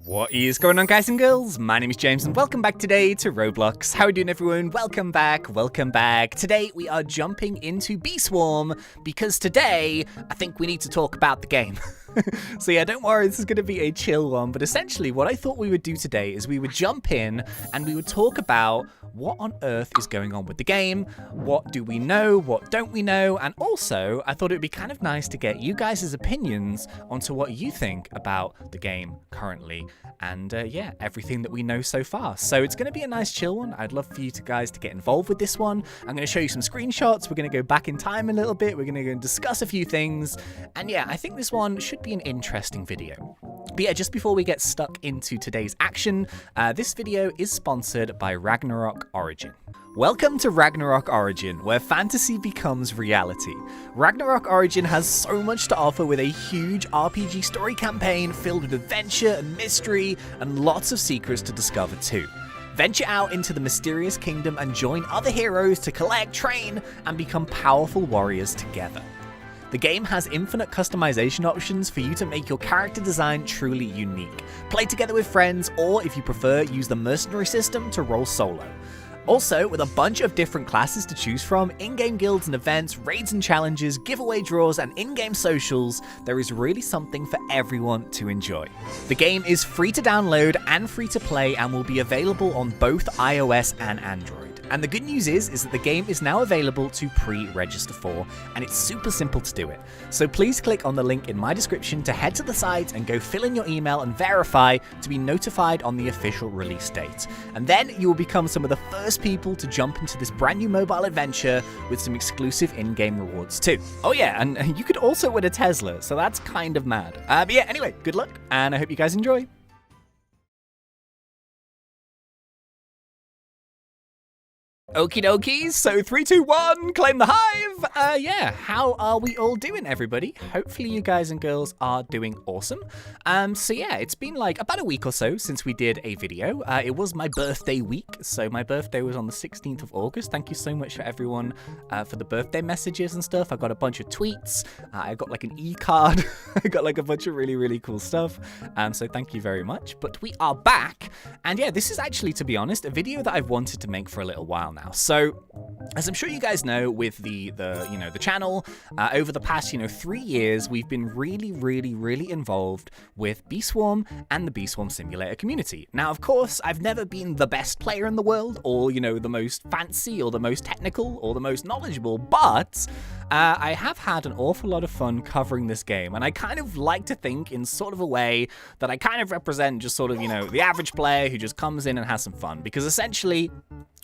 What is going on, guys and girls? My name is James and welcome back today to Roblox. How are you doing, everyone? Welcome back, welcome back. Today we are jumping into Bee Swarm because today I think we need to talk about the game. So yeah, don't worry, this is going to be a chill one, but essentially what I thought we would do today is we would jump in and we would talk about what on earth is going on with the game, what do we know, what don't we know, and also I thought it would be kind of nice to get you guys' opinions onto what you think about the game currently, and yeah, everything that we know so far. So it's going to be a nice chill one. I'd love for you guys to get involved with this one. I'm going to show you some screenshots, we're going to go back in time a little bit, we're going to go and discuss a few things, and yeah, I think this one should be an interesting video. But yeah, just before we get stuck into today's action, this video is sponsored by Ragnarok Origin. Welcome to Ragnarok Origin, where fantasy becomes reality. Ragnarok Origin has so much to offer with a huge RPG story campaign filled with adventure and mystery and lots of secrets to discover too. Venture out into the mysterious kingdom and join other heroes to collect, train, and become powerful warriors together. The game has infinite customization options for you to make your character design truly unique. Play together with friends, or if you prefer, use the mercenary system to roll solo. Also, with a bunch of different classes to choose from, in-game guilds and events, raids and challenges, giveaway draws, and in-game socials, there is really something for everyone to enjoy. The game is free to download and free to play and will be available on both iOS and Android. And the good news is that the game is now available to pre-register for, and it's super simple to do it. So please click on the link in my description to head to the site and go fill in your email and verify to be notified on the official release date. And then you will become some of the first people to jump into this brand new mobile adventure with some exclusive in-game rewards too. Oh yeah, and you could also win a Tesla, so that's kind of mad. But yeah, anyway, good luck, and I hope you guys enjoy. Okie dokies, so 3, 2, 1, claim the hive! Yeah, how are we all doing, everybody? Hopefully you guys and girls are doing awesome. So yeah, it's been like about a week or so since we did a video. It was my birthday week, so my birthday was on the 16th of August. Thank you so much for everyone for the birthday messages and stuff. I got a bunch of tweets, I got like an e-card, I got like a bunch of really, really cool stuff. So thank you very much. But we are back, and yeah, this is actually, to be honest, a video that I've wanted to make for a little while now. So, as I'm sure you guys know, with the channel, over the past 3 years, we've been really involved with Bee Swarm and the Bee Swarm Simulator community. Now, of course, I've never been the best player in the world, or the most fancy, or the most technical, or the most knowledgeable, but I have had an awful lot of fun covering this game, and I kind of like to think in sort of a way that I kind of represent just sort of the average player who just comes in and has some fun, because essentially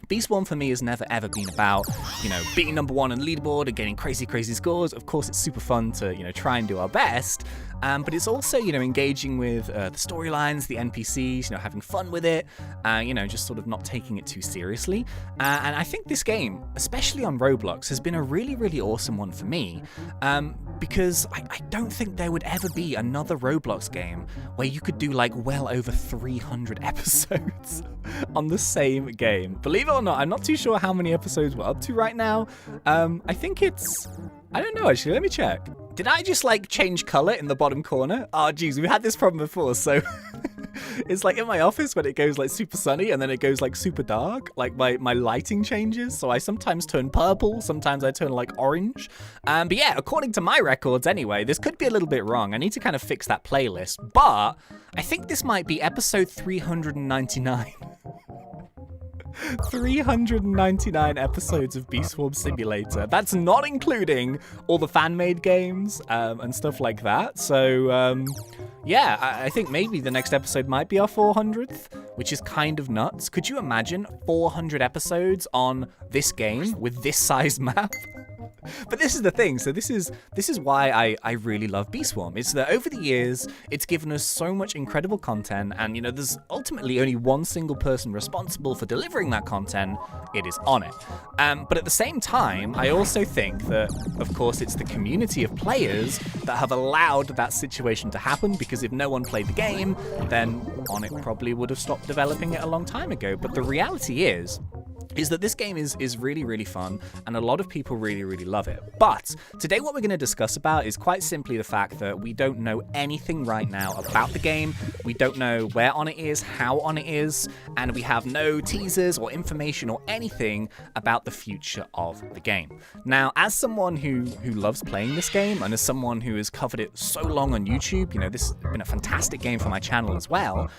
Bee Swarm for me has never ever been about, being number one on the leaderboard and getting crazy scores. Of course, it's super fun to, try and do our best. But it's also, engaging with the storylines, the NPCs, having fun with it, just sort of not taking it too seriously. And I think this game, especially on Roblox, has been a really awesome one for me. Because I don't think there would ever be another Roblox game where you could do like well over 300 episodes on the same game. Believe it or not, I'm not too sure how many episodes we're up to right now. I think it's, I don't know actually, let me check. Did I just like change color in the bottom corner? Oh geez, we've had this problem before, so it's like in my office when it goes like super sunny and then it goes like super dark, like my lighting changes, so I sometimes turn purple, sometimes I turn like orange. But yeah, according to my records anyway, this could be a little bit wrong. I need to kind of fix that playlist, but I think this might be episode 399. 399 episodes of Bee Swarm Simulator. That's not including all the fan-made games and stuff like that. So, yeah, I think maybe the next episode might be our 400th, which is kind of nuts. Could you imagine 400 episodes on this game with this size map? But this is the thing, so this is why I really love Bee Swarm. It's that over the years, it's given us so much incredible content, and there's ultimately only one single person responsible for delivering that content. It is on it. But at the same time, I also think that, of course, it's the community of players that have allowed that situation to happen, because if no one played the game, then On It probably would have stopped developing it a long time ago. But the reality is, is that this game is really, really fun, and a lot of people really, really love it. But today what we're going to discuss about is quite simply the fact that we don't know anything right now about the game. We don't know where on it is, how on it is, and we have no teasers or information or anything about the future of the game. Now, as someone who loves playing this game, and as someone who has covered it so long on YouTube, this has been a fantastic game for my channel as well,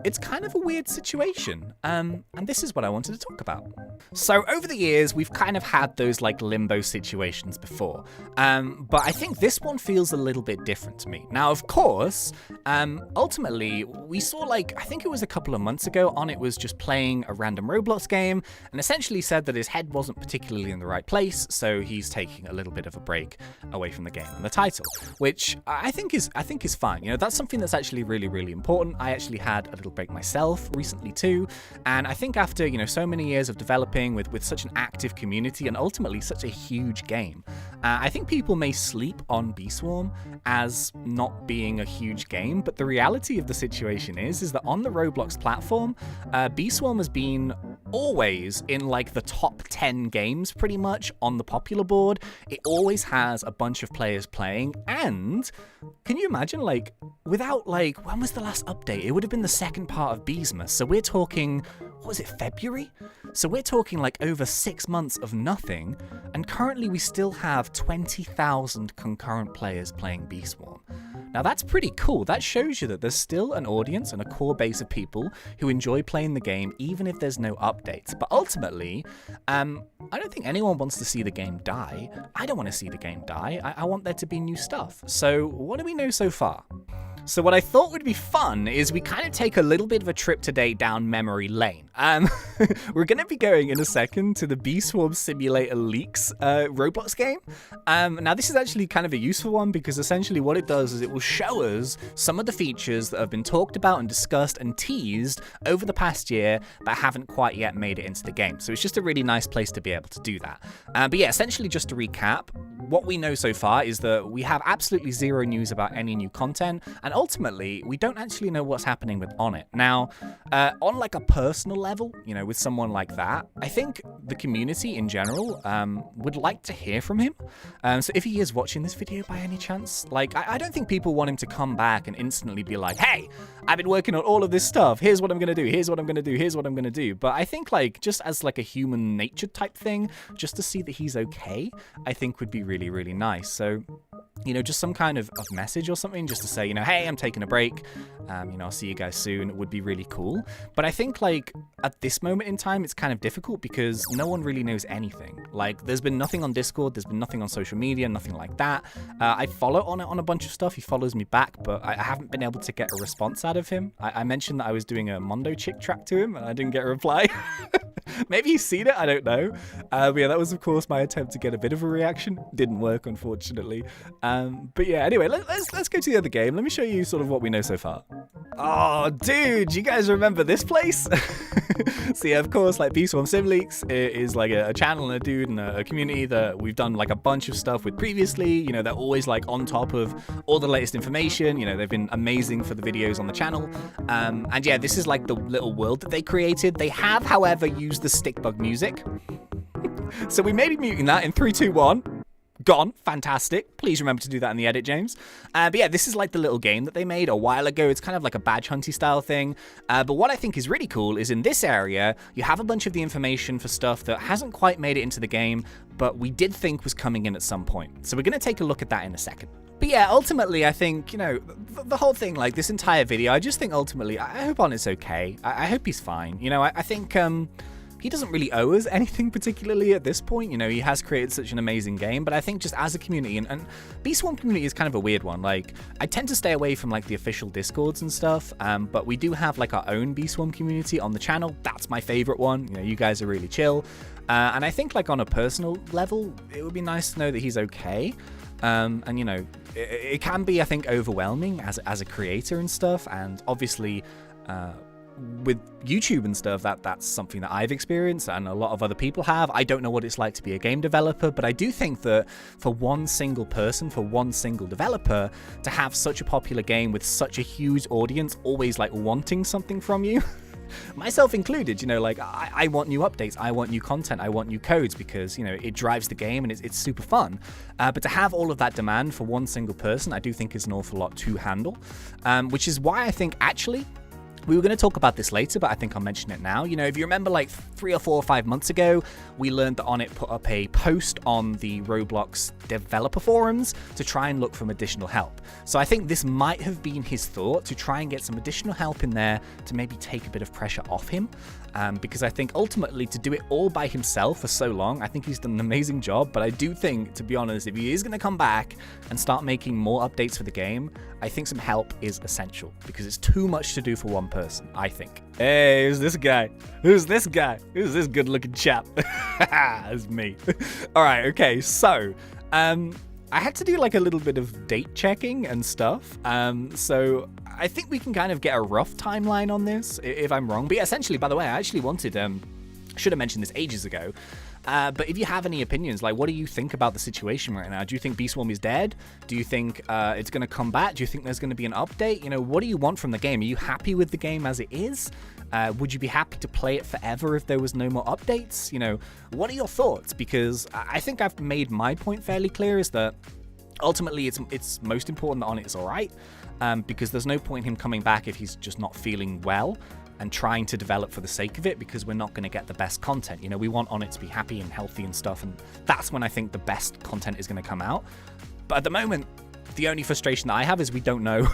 it's kind of a weird situation, and this is what I wanted to talk about. So over the years, we've kind of had those like limbo situations before, but I think this one feels a little bit different to me. Now, of course, ultimately, we saw I think it was a couple of months ago, Onnit was just playing a random Roblox game and essentially said that his head wasn't particularly in the right place, so he's taking a little bit of a break away from the game and the title, which I think is fine. That's something that's actually really, really important. I actually had a little break myself recently too, and I think after so many years of developing with such an active community and ultimately such a huge game, I think people may sleep on Beeswarm as not being a huge game, but the reality of the situation is that on the Roblox platform, Beeswarm has been always in the top 10 games pretty much on the popular board. It always has a bunch of players playing, and can you imagine without when was the last update? It would have been the second part of Beesmas, so we're talking, what was it, February? So we're talking over 6 months of nothing, and currently we still have 20,000 concurrent players playing Beeswarm. Now that's pretty cool. That shows you that there's still an audience and a core base of people who enjoy playing the game even if there's no updates. But ultimately, I don't think anyone wants to see the game die. I don't want to see the game die. I want there to be new stuff. So what do we know so far? So what I thought would be fun is we kind of take a little bit of a trip today down memory lane. We're going to be going in a second to the Beeswarm Simulator Leaks Roblox game. Now this is actually kind of a useful one because essentially what it does is it will show us some of the features that have been talked about and discussed and teased over the past year but haven't quite yet made it into the game. So it's just a really nice place to be able to do that. But yeah, essentially just to recap, what we know so far is that we have absolutely zero news about any new content, and ultimately, we don't actually know what's happening with Onnit. Now, on a personal level, with someone like that, I think the community in general would like to hear from him. So if he is watching this video by any chance, I don't think people want him to come back and instantly be like, hey, I've been working on all of this stuff. Here's what I'm going to do. Here's what I'm going to do. Here's what I'm going to do. But I think just as a human nature type thing, just to see that he's okay, I think would be really, really nice. So, just some kind of message or something just to say, hey, I'm taking a break. I'll see you guys soon would be really cool. But I think at this moment in time, it's kind of difficult because no one really knows anything. There's been nothing on Discord. There's been nothing on social media, nothing like that. I follow Onnit on a bunch of stuff. He follows me back, but I haven't been able to get a response out of him. I mentioned that I was doing a Mondo chick track to him and I didn't get a reply. Maybe he's seen it, I don't know. But yeah, that was of course my attempt to get a bit of a reaction. Didn't work, unfortunately. But yeah, anyway, let's go to the other game. Let me show you sort of what we know so far. Oh, dude, you guys remember this place? So yeah, of course, Beeswarm Sim Leaks is a channel and a dude and a community that we've done a bunch of stuff with previously. They're always on top of all the latest information. They've been amazing for the videos on the channel. And yeah, this is the little world that they created. They have, however, used the stickbug music. So we may be muting that in 3, 2, 1. Gone. Fantastic. Please remember to do that in the edit, James. But yeah, this is the little game that they made a while ago. It's kind of a badge hunty style thing. But what I think is really cool is in this area, you have a bunch of the information for stuff that hasn't quite made it into the game, but we did think was coming in at some point. So we're going to take a look at that in a second. But yeah, ultimately, I think, the whole thing, this entire video, I just think ultimately, I hope Onnit's okay. I hope he's fine. I think, he doesn't really owe us anything particularly at this point. He has created such an amazing game, but I think just as a community, and Beeswarm community is kind of a weird one. I tend to stay away from the official Discords and stuff, but we do have our own Beeswarm community on the channel. That's my favorite one. You guys are really chill. And I think on a personal level, it would be nice to know that he's okay. And it can be, I think, overwhelming as a creator and stuff, and obviously with YouTube and stuff, that's something that I've experienced and a lot of other people have. I don't know what it's like to be a game developer, but I do think that for one single person, for one single developer, to have such a popular game with such a huge audience always wanting something from you, myself included, you know, like I want new updates, I want new content, I want new codes because, you know, it drives the game and it's super fun. But to have all of that demand for one single person, I do think is an awful lot to handle, which is why I think actually we were going to talk about this later, but I think I'll mention it now. You know, if you remember like 3 or 4 or 5 months ago, we learned that Onnit put up a post on the Roblox developer forums to try and look for additional help. So I think this might have been his thought, to try and get some additional help in there to maybe take a bit of pressure off him. Because I think ultimately to do it all by himself for so long, I think he's done an amazing job. But I do think, to be honest, if he is going to come back and start making more updates for the game, I think some help is essential because it's too much to do for one person, I think. Hey, who's this guy? Who's this guy? Who's this good looking chap? It's me. All right, okay, so I had to do like a little bit of date checking and stuff. So I think we can kind of get a rough timeline on this if I'm wrong. But yeah, essentially, by the way, I actually wanted, should have mentioned this ages ago. But if you have any opinions, like what do you think about the situation right now? Do you think Beeswarm is dead? Do you think it's going to come back? Do you think there's going to be an update? You know, what do you want from the game? Are you happy with the game as it is? Would you be happy to play it forever if there was no more updates? You know, what are your thoughts? Because I think I've made my point fairly clear, is that ultimately it's most important that Onnit is all right, because there's no point in him coming back if he's just not feeling well and trying to develop for the sake of it, because we're not going to get the best content. You know, we want Onnit to be happy and healthy and stuff, and that's when I think the best content is going to come out. But at the moment, the only frustration that I have is we don't know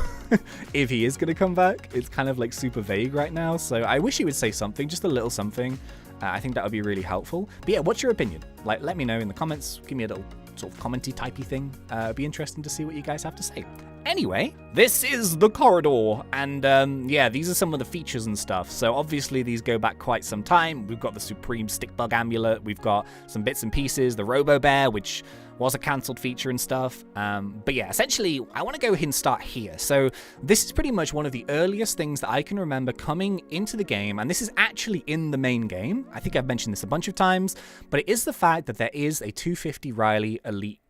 if he is going to come back. It's kind of like super vague right now, so I wish he would say something, just a little something. I think that would be really helpful. But yeah, what's your opinion? Like, let me know in the comments. Give me a little sort of commenty typey thing. It'd be interesting to see what you guys have to say. Anyway, this is the corridor, and yeah, these are some of the features and stuff. So obviously these go back quite some time. We've got the Supreme Stick Bug Amulet, we've got some bits and pieces, the Robo Bear, which was a cancelled feature and stuff. But yeah, essentially, I want to go ahead and start here. So this is pretty much one of the earliest things that I can remember coming into the game, and this is actually in the main game. I think I've mentioned this a bunch of times, but it is the fact that there is a 250 Riley Elite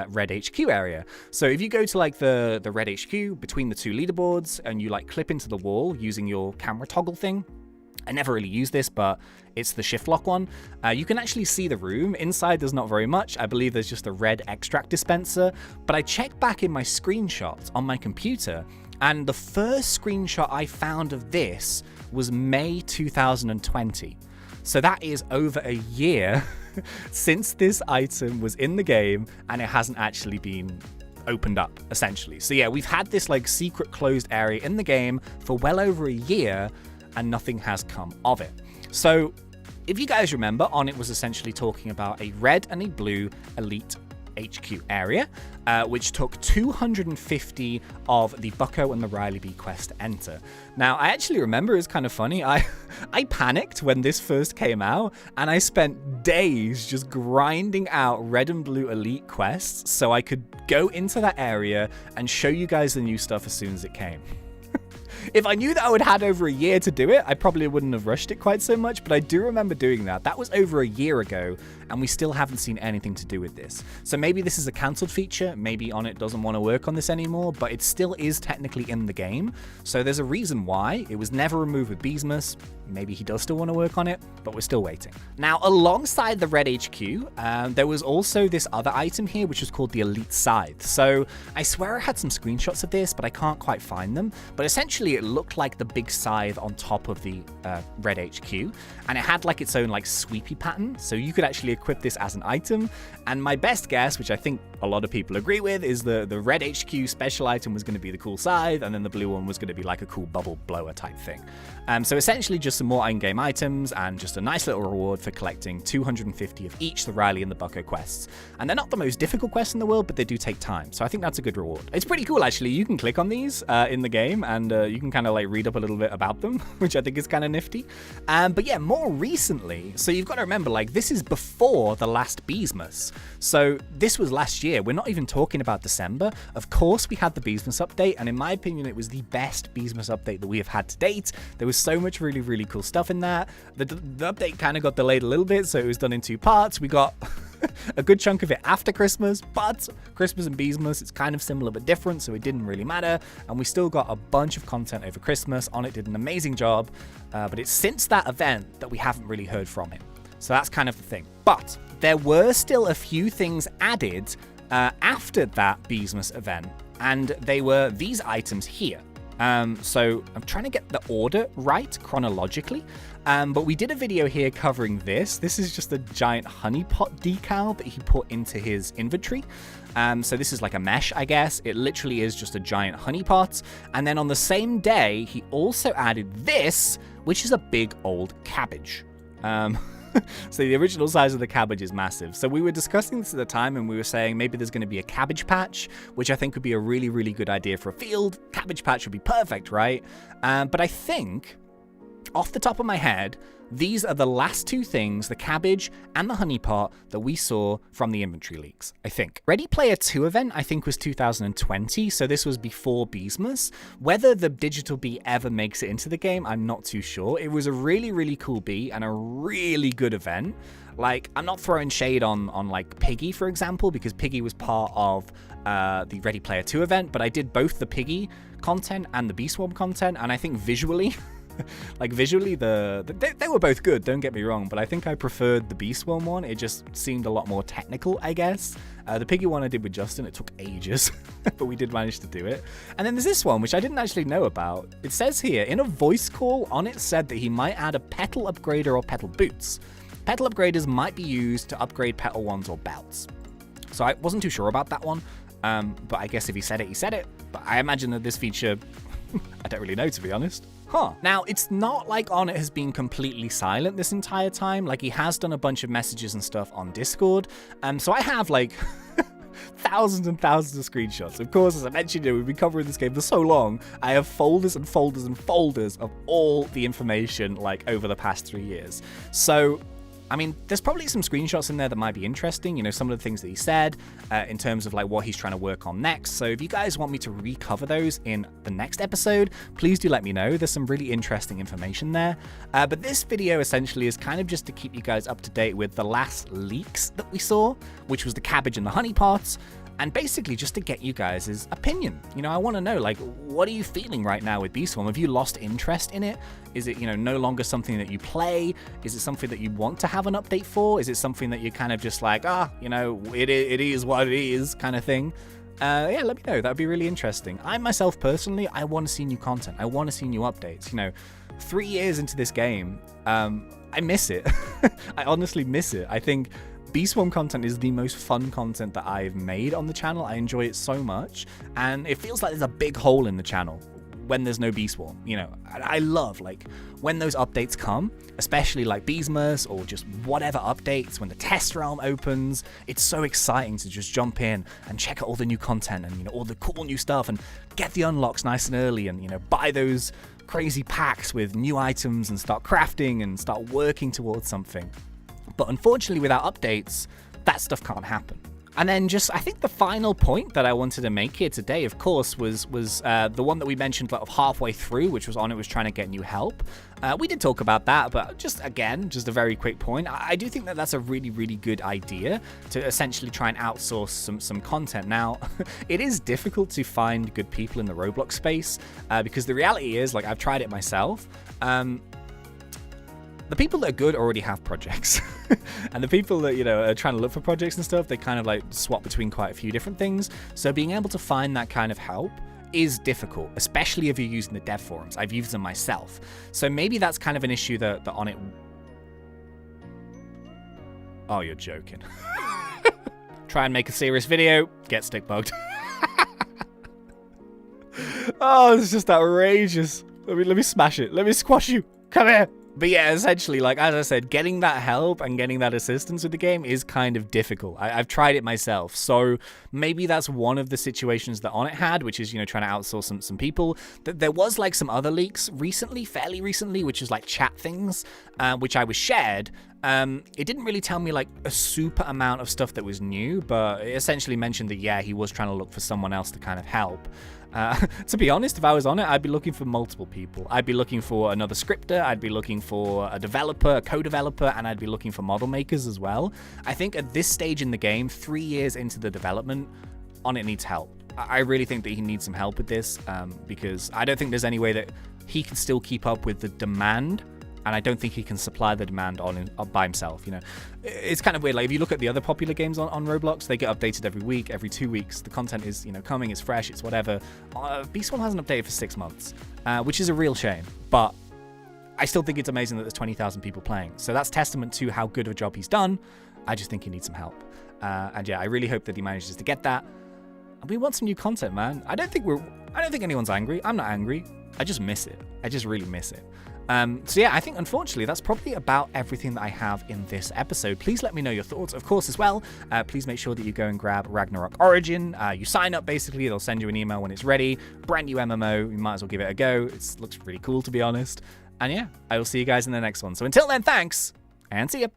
Red HQ area. So if you go to like the Red HQ between the two leaderboards and you like clip into the wall using your camera toggle thing, I never really use this, but it's the shift lock one. You can actually see the room. Inside there's not very much. I believe there's just a red extract dispenser, but I checked back in my screenshots on my computer, and the first screenshot I found of this was May 2020. So that is over a year since this item was in the game, and it hasn't actually been opened up, essentially. So yeah, we've had this like secret closed area in the game for well over a year, and nothing has come of it. So if you guys remember, Onnit was essentially talking about a red and a blue Elite HQ area, which took 250 of the Bucko and the Riley B quest to enter. Now, I actually remember, it's kind of funny, I panicked when this first came out, and I spent days just grinding out red and blue Elite quests so I could go into that area and show you guys the new stuff as soon as it came. If I knew that I would had over a year to do it, I probably wouldn't have rushed it quite so much, but I do remember doing that. That was over a year ago, and we still haven't seen anything to do with this. So maybe this is a cancelled feature, maybe Onnit doesn't want to work on this anymore, but it still is technically in the game. So there's a reason why. It was never removed with Beesmas. Maybe he does still want to work on it, but we're still waiting. Now, alongside the Red HQ, there was also this other item here, which was called the Elite Scythe. So I swear I had some screenshots of this, but I can't quite find them. But essentially, it looked like the big scythe on top of the Red HQ, and it had like its own like sweepy pattern. So you could actually equip this as an item. And my best guess, which I think a lot of people agree with, is the Red HQ special item was going to be the cool scythe, and then the blue one was going to be like a cool bubble blower type thing. So essentially just some more in-game items and just a nice little reward for collecting 250 of each, the Riley and the Bucko quests. And they're not the most difficult quests in the world, but they do take time. So I think that's a good reward. It's pretty cool, actually. You can click on these in the game, and you can kind of like read up a little bit about them, which I think is kind of nifty. But yeah, more recently, so you've got to remember, like, this is before the last Beesmas. So this was last year. We're not even talking about December. Of course, we had the Beesmas update, and in my opinion, it was the best Beesmas update that we have had to date. There was so much really cool stuff in that. The update kind of got delayed a little bit, so it was done in 2 parts. We got a good chunk of it after Christmas, but Christmas and Beesmas, it's kind of similar but different, so it didn't really matter, and we still got a bunch of content over Christmas. Onnit did an amazing job, but it's since that event that we haven't really heard from him. So that's kind of the thing. But there were still a few things added after that Beesmas event, and they were these items here. So I'm trying to get the order right chronologically, but we did a video here covering this. This is just a giant honeypot decal that he put into his inventory. So this is like a mesh, I guess. It literally is just a giant honeypot. And then on the same day, he also added this, which is a big old cabbage. So the original size of the cabbage is massive. So we were discussing this at the time, and we were saying maybe there's going to be a cabbage patch, which I think would be a really, really good idea for a field. Cabbage patch would be perfect, right? But I think, off the top of my head, these are the last two things, the cabbage and the honeypot, that we saw from the inventory leaks, I think. Ready Player 2 event, I think, was 2020, so this was before Beesmas. Whether the digital bee ever makes it into the game, I'm not too sure. It was a really, really cool bee and a really good event. Like, I'm not throwing shade on like Piggy, for example, because Piggy was part of the Ready Player 2 event, but I did both the Piggy content and the Bee Swarm content, and I think visually... like visually, they were both good, don't get me wrong, but I think I preferred the Bee Swarm one. It just seemed a lot more technical, I guess. The Piggy one I did with Justin, it took ages, but we did manage to do it. And then there's this one, which I didn't actually know about. It says here, in a voice call, Onnit said that he might add a petal upgrader or petal boots. Petal upgraders might be used to upgrade petal wands or belts. So I wasn't too sure about that one, but I guess if he said it, he said it. But I imagine that this feature, I don't really know, to be honest. Huh. Now, it's not like Onnit has been completely silent this entire time. Like, he has done a bunch of messages and stuff on Discord. So I have, like, thousands and thousands of screenshots. Of course, as I mentioned, we've been covering this game for so long. I have folders and folders and folders of all the information, like, over the past 3 years. So... I mean, there's probably some screenshots in there that might be interesting, you know, some of the things that he said in terms of like what he's trying to work on next. So if you guys want me to recover those in the next episode, please do let me know. There's some really interesting information there. But this video essentially is kind of just to keep you guys up to date with the last leaks that we saw, which was the cabbage and the honeypots. And basically just to get you guys' opinion. You know, I want to know, like, what are you feeling right now with Bee Swarm? Have you lost interest in it? Is it, you know, no longer something that you play? Is it something that you want to have an update for? Is it something that you're kind of just like, you know, it is what it is kind of thing? Yeah, let me know. That would be really interesting. I myself personally, I want to see new content. I want to see new updates. You know, 3 years into this game, I miss it. I honestly miss it. I think Bee Swarm content is the most fun content that I've made on the channel. I enjoy it so much, and it feels like there's a big hole in the channel when there's no Bee Swarm. You know, I love, like, when those updates come, especially like Beesmas or just whatever updates, when the test realm opens, it's so exciting to just jump in and check out all the new content and, you know, all the cool new stuff and get the unlocks nice and early and, you know, buy those crazy packs with new items and start crafting and start working towards something. But unfortunately, without updates, that stuff can't happen. And then just, I think the final point that I wanted to make here today, of course, was the one that we mentioned like halfway through, which was Onnit was trying to get new help. We did talk about that, but just again, just a very quick point. I do think that that's a really, really good idea to essentially try and outsource some content. Now, it is difficult to find good people in the Roblox space because the reality is, like, I've tried it myself. The people that are good already have projects. And the people that, you know, are trying to look for projects and stuff, they kind of like swap between quite a few different things. So being able to find that kind of help is difficult, especially if you're using the dev forums. I've used them myself. So maybe that's kind of an issue that Onnit... Oh, you're joking. Try and make a serious video, get stick bugged. Oh, it's just outrageous. Let me smash it. Let me squash you. Come here. But yeah, essentially, like, as I said, getting that help and getting that assistance with the game is kind of difficult. I've tried it myself. So maybe that's one of the situations that Onnit had, which is, you know, trying to outsource some people. There was like some other leaks recently, fairly recently, which is like chat things, which I was shared. It didn't really tell me like a super amount of stuff that was new, but it essentially mentioned that, yeah, he was trying to look for someone else to kind of help. To be honest, if I was on it, I'd be looking for multiple people. I'd be looking for another scripter, I'd be looking for a developer, a co-developer, and I'd be looking for model makers as well. I think at this stage in the game, 3 years into the development, On It needs help. I really think that he needs some help with this, because I don't think there's any way that he can still keep up with the demand, and I don't think he can supply the demand by himself. You know, it's kind of weird. Like if you look at the other popular games on Roblox, they get updated every week, every 2 weeks. The content is, you know, coming, it's fresh, it's whatever. Beesmas hasn't updated for 6 months, which is a real shame. But I still think it's amazing that there's 20,000 people playing. So that's testament to how good of a job he's done. I just think he needs some help. And yeah, I really hope that he manages to get that. And we want some new content, man. I don't think anyone's angry. I'm not angry. I just miss it. I just really miss it. So yeah, I think unfortunately that's probably about everything that I have in this episode. Please let me know your thoughts, of course, as well. Please make sure that you go and grab Ragnarok Origin. You sign up, basically. They'll send you an email when it's ready. Brand new MMO. You might as well give it a go. It looks really cool, to be honest. And yeah, I will see you guys in the next one. So until then, thanks, and see ya.